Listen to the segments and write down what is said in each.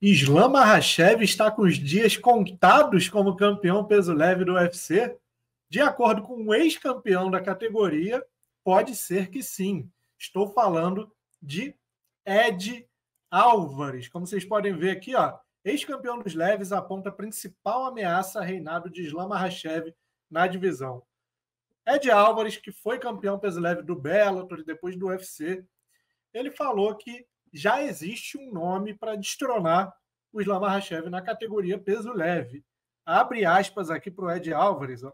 Islam Makhachev está com os dias contados como campeão peso leve do UFC? De acordo com o ex-campeão da categoria, pode ser que sim. Estou falando de Ed Álvares. Como vocês podem ver aqui, ó, ex-campeão dos leves aponta a principal ameaça a reinado de Islam Makhachev na divisão. Ed Álvares, que foi campeão peso leve do Bellator e depois do UFC, ele falou que já existe um nome para destronar o Islam Makhachev na categoria peso leve. Abre aspas aqui para o Ed Álvares. Ó.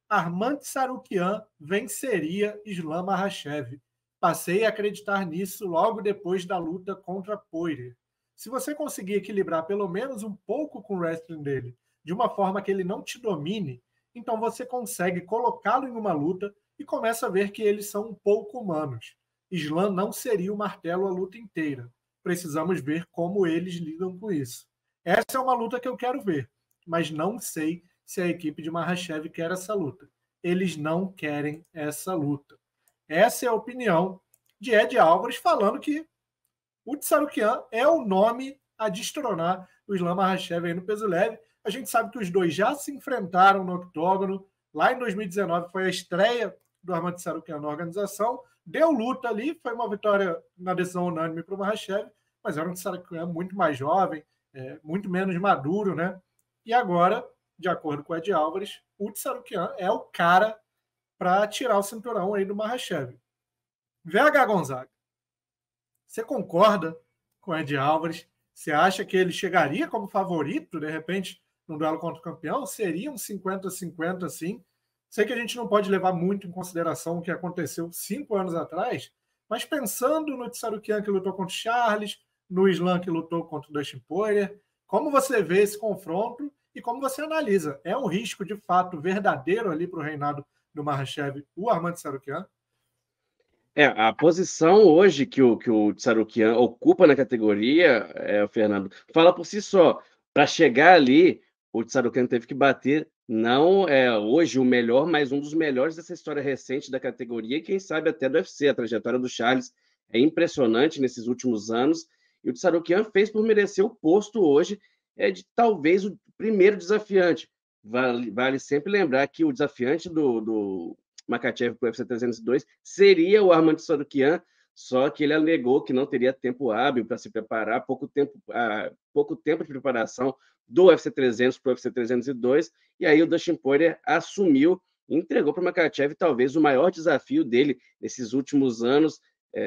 Arman Tsarukyan venceria Islam Makhachev. Passei a acreditar nisso logo depois da luta contra Poirier. Se você conseguir equilibrar pelo menos um pouco com o wrestling dele, de uma forma que ele não te domine, então você consegue colocá-lo em uma luta e começa a ver que eles são um pouco humanos. Islam não seria o martelo a luta inteira. Precisamos ver como eles lidam com isso. Essa é uma luta que eu quero ver, mas não sei se a equipe de Makhachev quer essa luta. Eles não querem essa luta. Essa é a opinião de Ed Álvares, falando que o Tsarukyan é o nome a destronar o Islam Makhachev aí no peso leve. A gente sabe que os dois já se enfrentaram no octógono. Lá em 2019 foi a estreia do Arman Tsarukyan na organização. Deu luta ali, foi uma vitória na decisão unânime para o Makhachev, mas era um Tsarukyan muito mais jovem, muito menos maduro, né? E agora, de acordo com o Ed Álvares, o Tsarukyan é o cara para tirar o cinturão aí do Makhachev. VH Gonzaga, você concorda com o Ed Álvares? Você acha que ele chegaria como favorito, de repente, no duelo contra o campeão? Seria um 50-50, assim? Sei que a gente não pode levar muito em consideração o que aconteceu 5 anos atrás, mas pensando no Tsarukyan que lutou contra o Charles, no Islam que lutou contra o Dustin Poirier, como você vê esse confronto e como você analisa? É um risco, de fato, verdadeiro ali para o reinado do Makhachev, o Arman Tsarukyan? A posição hoje que o Tsarukyan ocupa na categoria, Fernando, fala por si só. Para chegar ali, o Tsarukyan teve que bater, não hoje o melhor, mas um dos melhores dessa história recente da categoria, e quem sabe até do UFC. A trajetória do Charles é impressionante nesses últimos anos, e o Tsarukyan fez por merecer o posto hoje de talvez o primeiro desafiante. Vale sempre lembrar que o desafiante do Makhachev para o UFC 302 seria o Arman Tsarukyan, só que ele alegou que não teria tempo hábil para se preparar, pouco tempo de preparação do UFC 300 para o UFC 302, e aí o Dustin Poirier assumiu e entregou para o Makhachev talvez o maior desafio dele nesses últimos anos,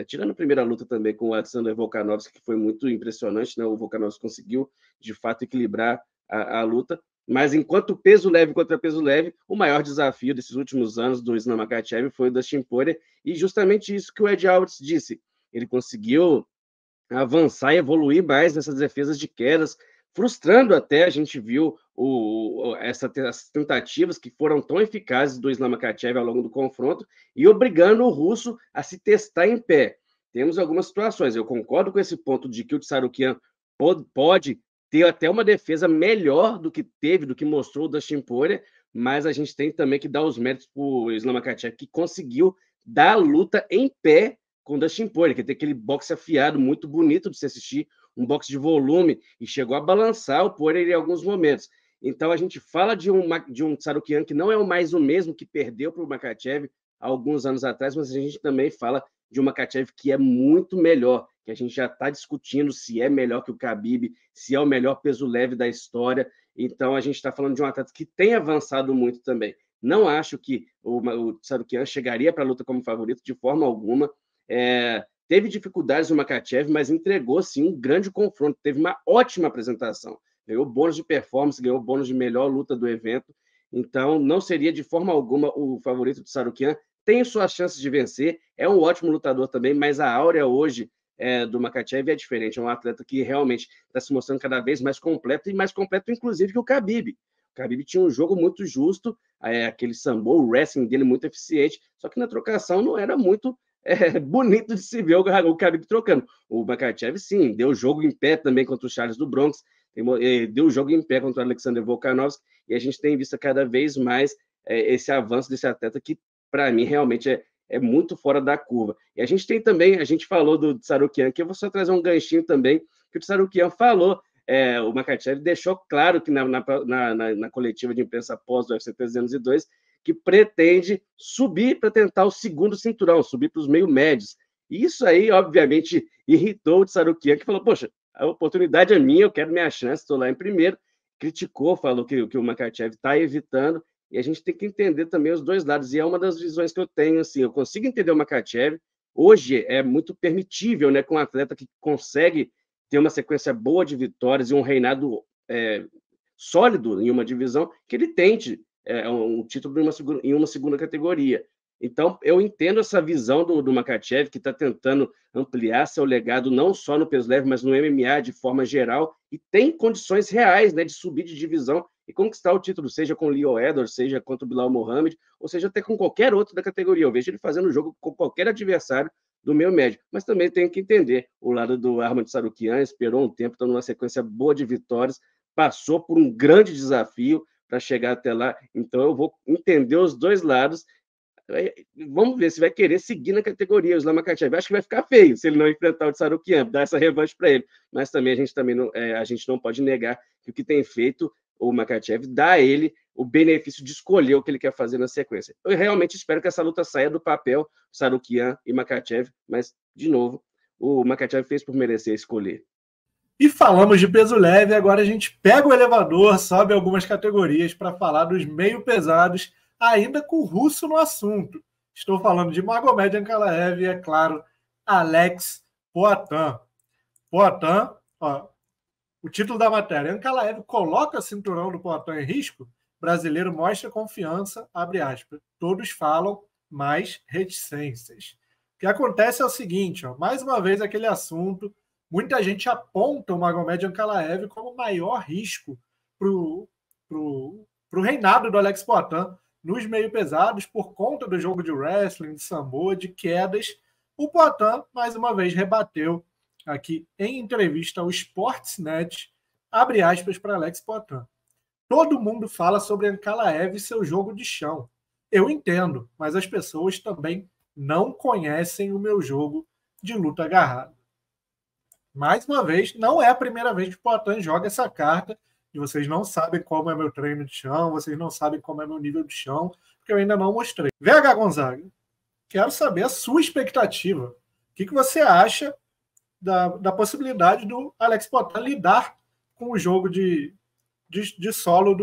tirando a primeira luta também com o Alexander Volkanovski, que foi muito impressionante, né? O Volkanovski conseguiu, de fato, equilibrar a luta, mas enquanto peso leve contra peso leve, o maior desafio desses últimos anos do Islam Makhachev foi o Dustin Poirier, e justamente isso que o Ed Álvares disse. Ele conseguiu avançar e evoluir mais nessas defesas de quedas, frustrando até, a gente viu essas tentativas que foram tão eficazes do Islam Makhachev ao longo do confronto e obrigando o russo a se testar em pé. Temos algumas situações, eu concordo com esse ponto de que o Tsarukyan pode ter até uma defesa melhor do que teve, do que mostrou o Dustin Poirier, mas a gente tem também que dar os méritos para o Islam Makhachev, que conseguiu dar a luta em pé com o Dustin Poirier, que tem aquele boxe afiado muito bonito de se assistir, um boxe de volume, e chegou a balançar o Poirier em alguns momentos. Então a gente fala de um Tsarukyan que não é mais o mesmo que perdeu para o Makhachev há alguns anos atrás, mas a gente também fala de um Makhachev que é muito melhor, que a gente já está discutindo se é melhor que o Khabib, se é o melhor peso leve da história. Então a gente está falando de um atleta que tem avançado muito também. Não acho que o Tsarukyan chegaria para a luta como favorito de forma alguma. Teve dificuldades no Makhachev, mas entregou sim um grande confronto. Teve uma ótima apresentação. Ganhou bônus de performance, ganhou bônus de melhor luta do evento. Então, não seria de forma alguma o favorito do Tsarukyan. Tem suas chances de vencer, é um ótimo lutador também, mas a áurea hoje do Makhachev é diferente. É um atleta que realmente está se mostrando cada vez mais completo, e mais completo, inclusive, que o Khabib. O Khabib tinha um jogo muito justo, aquele sambo, o wrestling dele muito eficiente, só que na trocação não era muito bonito de se ver o Khabib trocando. O Makhachev, sim, deu jogo em pé também contra o Charles do Bronx, deu jogo em pé contra o Alexander Volkanovski, e a gente tem visto cada vez mais esse avanço desse atleta que, para mim, realmente é muito fora da curva. E a gente tem também, a gente falou do Tsarukyan, que eu vou só trazer um ganchinho também, que o Tsarukyan falou o Makhachev deixou claro que na coletiva de imprensa após o UFC 302 que pretende subir para tentar o segundo cinturão, subir para os meio-médios. Isso aí, obviamente, irritou o Tsarukyan, que falou, poxa, a oportunidade é minha, eu quero minha chance, estou lá em primeiro. Criticou, falou que o Makhachev está evitando, e a gente tem que entender também os dois lados, e é uma das visões que eu tenho, assim, eu consigo entender o Makhachev, hoje é muito permitível, né, com um atleta que consegue ter uma sequência boa de vitórias e um reinado sólido em uma divisão, que ele tente um título em uma segunda categoria. Então, eu entendo essa visão do Makhachev, que está tentando ampliar seu legado não só no peso leve, mas no MMA de forma geral, e tem condições reais, né, de subir de divisão e conquistar o título, seja com o Leo Edwards, seja contra o Bilal Mohamed, ou seja até com qualquer outro da categoria. Eu vejo ele fazendo o jogo com qualquer adversário do meio médio. Mas também tem que entender o lado do Arman Tsarukyan, esperou um tempo, está numa sequência boa de vitórias, passou por um grande desafio para chegar até lá. Então, eu vou entender os dois lados. Vamos ver se vai querer seguir na categoria o Islam Makhachev. Acho que vai ficar feio se ele não enfrentar o Tsarukyan, dar essa revanche para ele. Mas também a gente não pode negar que o que tem feito o Makhachev dá a ele o benefício de escolher o que ele quer fazer na sequência. Eu realmente espero que essa luta saia do papel, Tsarukyan e Makhachev, mas, de novo, o Makhachev fez por merecer escolher. E falamos de peso leve, agora a gente pega o elevador, sobe algumas categorias para falar dos meio pesados, ainda com o russo no assunto. Estou falando de Magomed Ankalaev e, é claro, Alex Poatan. Poatan, o título da matéria, Ankalaev coloca o cinturão do Poatan em risco? Brasileiro mostra confiança, abre aspas. Todos falam, mais reticências. O que acontece é o seguinte, mais uma vez aquele assunto, muita gente aponta o Magomed Ankalaev como o maior risco para o reinado do Alex Poatan nos meio pesados por conta do jogo de wrestling, de sambo, de quedas. O Poatan, mais uma vez, rebateu aqui em entrevista ao Sportsnet, abre aspas para Alex Poatan. Todo mundo fala sobre Ankalaev e seu jogo de chão. Eu entendo, mas as pessoas também não conhecem o meu jogo de luta agarrada. Mais uma vez, não é a primeira vez que o Poatan joga essa carta e vocês não sabem como é meu treino de chão, vocês não sabem como é meu nível de chão, porque eu ainda não mostrei. VH Gonzaga, quero saber a sua expectativa. O que você acha da possibilidade do Alex Poatan lidar com o jogo de solo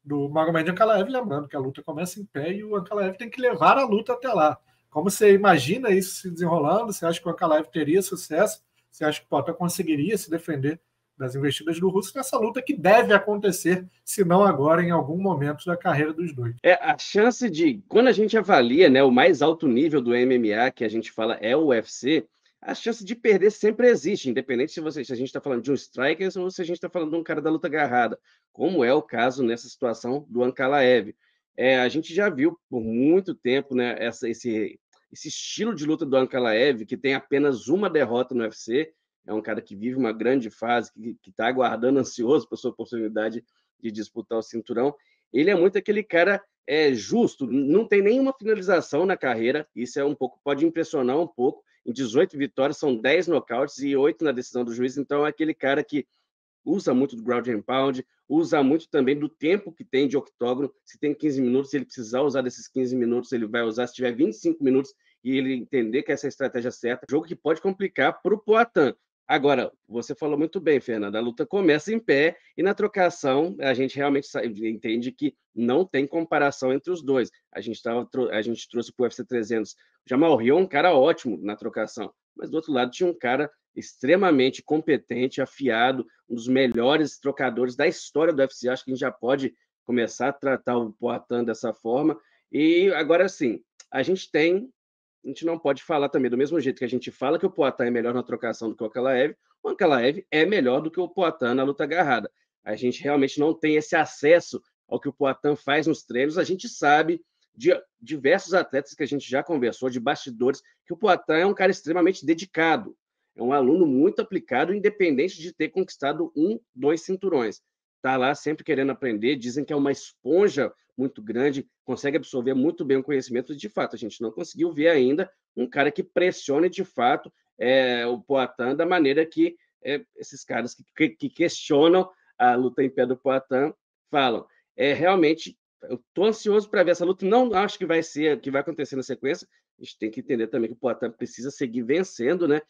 do Magomed Ankalaev, lembrando que a luta começa em pé e o Ankalaev tem que levar a luta até lá. Como você imagina isso se desenrolando? Você acha que o Ankalaev teria sucesso? Você acha que o Poatan conseguiria se defender das investidas do russo nessa luta que deve acontecer, se não agora, em algum momento da carreira dos dois? A chance de, quando a gente avalia, né, o mais alto nível do MMA, que a gente fala é o UFC, a chance de perder sempre existe, independente se a gente está falando de um striker ou se a gente está falando de um cara da luta agarrada, como é o caso nessa situação do Ankalaev. A gente já viu por muito tempo, né, esse estilo de luta do Ankalaev, que tem apenas uma derrota no UFC, é um cara que vive uma grande fase, que está aguardando ansioso por sua oportunidade de disputar o cinturão. Ele é muito aquele cara justo, não tem nenhuma finalização na carreira, isso pode impressionar um pouco. Em 18 vitórias, são 10 nocautes e 8 na decisão do juiz, então é aquele cara que usa muito do ground and pound, usa muito também do tempo que tem de octógono. Se tem 15 minutos, se ele precisar usar desses 15 minutos, ele vai usar. Se tiver 25 minutos e ele entender que essa é a estratégia certa, jogo que pode complicar para o Poatan. Agora, você falou muito bem, Fernanda, a luta começa em pé e na trocação a gente realmente entende que não tem comparação entre os dois. A gente trouxe para o UFC 300 o Jamal Hill, um cara ótimo na trocação, mas do outro lado tinha um cara extremamente competente, afiado, um dos melhores trocadores da história do UFC. Acho que a gente já pode começar a tratar o Poatan dessa forma. E agora sim, a gente não pode falar também do mesmo jeito que a gente fala que o Poatan é melhor na trocação do que o Ankalaev é melhor do que o Poatan na luta agarrada. A gente realmente não tem esse acesso ao que o Poatan faz nos treinos. A gente sabe de diversos atletas que a gente já conversou, de bastidores, que o Poatan é um cara extremamente dedicado. É um aluno muito aplicado, independente de ter conquistado 2 cinturões. Está lá sempre querendo aprender, dizem que é uma esponja muito grande, consegue absorver muito bem o conhecimento, e de fato, a gente não conseguiu ver ainda um cara que pressione de fato o Poatan da maneira que esses caras que questionam a luta em pé do Poatan falam, realmente, eu estou ansioso para ver essa luta, não acho que vai acontecer na sequência, a gente tem que entender também que o Poatan precisa seguir vencendo, né,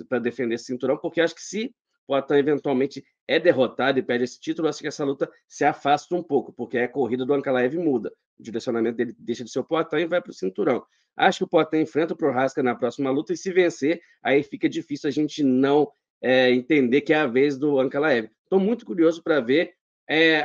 para defender esse cinturão, porque acho que se o Poatan eventualmente é derrotado e perde esse título, acho que essa luta se afasta um pouco, porque a corrida do Ankalaev muda, o direcionamento dele deixa de ser o Poatan e vai para o cinturão. Acho que o Poatan enfrenta o Prochazka na próxima luta, e se vencer, aí fica difícil a gente não entender que é a vez do Ankalaev. Estou muito curioso para ver.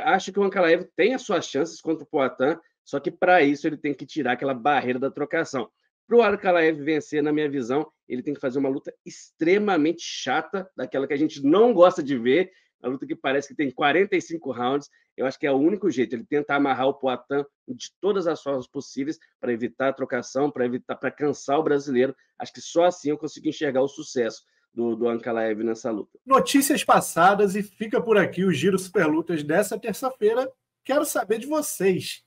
Acho que o Ankalaev tem as suas chances contra o Poatan, só que para isso ele tem que tirar aquela barreira da trocação. Para o Ankalaev vencer, na minha visão, ele tem que fazer uma luta extremamente chata, daquela que a gente não gosta de ver, uma luta que parece que tem 45 rounds. Eu acho que é o único jeito, ele tenta amarrar o Poatan de todas as formas possíveis para evitar a trocação, para cansar o brasileiro. Acho que só assim eu consigo enxergar o sucesso do Ankalaev nessa luta. Notícias passadas, e fica por aqui o Giro Superlutas dessa terça-feira. Quero saber de vocês.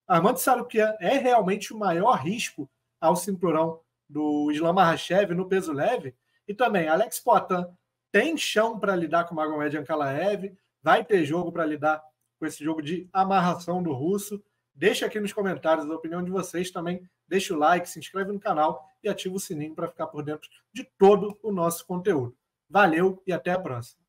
Armando Tsarukyan é realmente o maior risco ao cinturão do Islam Makhachev no peso leve? E também, Alex Poatan tem chão para lidar com o Magomed Ankalaev? Vai ter jogo para lidar com esse jogo de amarração do russo? Deixa aqui nos comentários a opinião de vocês também. Deixa o like, se inscreve no canal e ativa o sininho para ficar por dentro de todo o nosso conteúdo. Valeu e até a próxima.